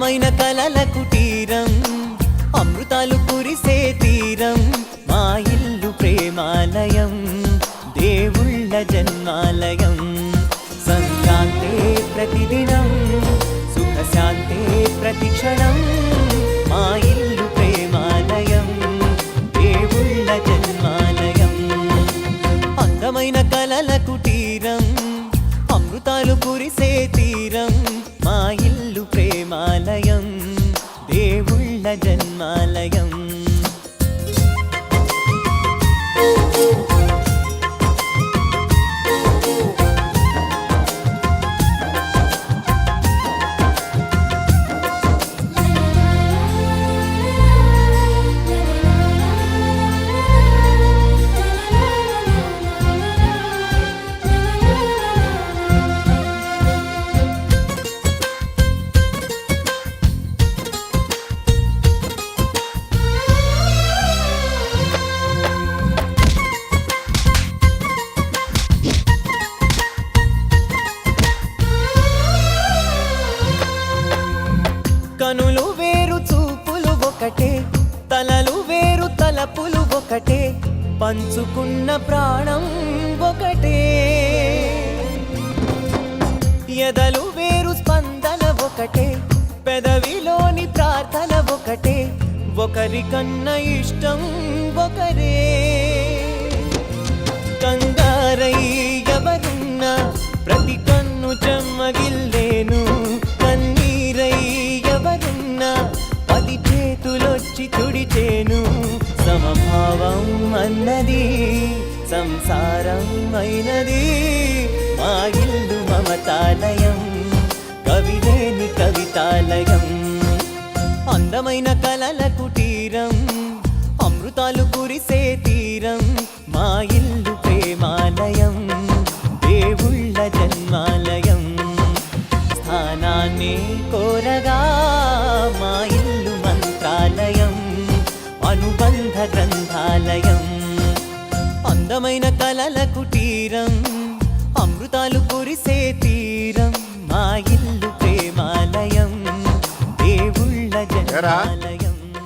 అందమైన కలల కుటీరం అమృతాలు కురిసే తీరం మా ఇల్లు ప్రేమాలయం దేవుళ్ళ జన్మాలయం సంక్రాంతే ప్రతిదినం సుఖశాంతే ప్రతిక్షణం మా ఇల్లు ప్రేమాలయం దేవుళ్ళ జన్మాలయం అందమైన కలల కుటీరం అమృతాలు కురిసే తీరం మా ఇల్లు ప్రేమాలయం దేవుళ్ళ జన్మాలయం కనులు వేరు చూపులు ఒకటే తలలు వేరు తలపులు ఒకటే పంచుకున్న ప్రాణం ఒకటే ఎదలు వేరు స్పందన ఒకటే పెదవిలోని ప్రార్థన ఒకటే ఒకరికన్నా ఇష్టం ఒకరే కంగారై ఎవరున్నా ప్రతి కన్ను చెమ్మగిల్లేను కన్నీరై ఎవరున్నా పది చేతులొచ్చి తుడిచేను సమభావం అన్నది సంసారం అయినది మా ఇల్లు మమతాలయం కవిలేని కవితాలయం అందమైన కలల కుటీరం అమృతాలు కురిసే తీరం మా ఇల్లు ప్రేమాలయం దేవుళ్ళ జన్మాలయం స్థానాన్ని కోరగా మా ఇల్లు మంత్రాలయం అనుబంధ గ్రంథాలయం అందమైన కలల కుటీరం అమృతాలు కురిసే తీరం మా ఇల్లు ప్రేమాలయం దేవుళ్ళ జన్మాలయం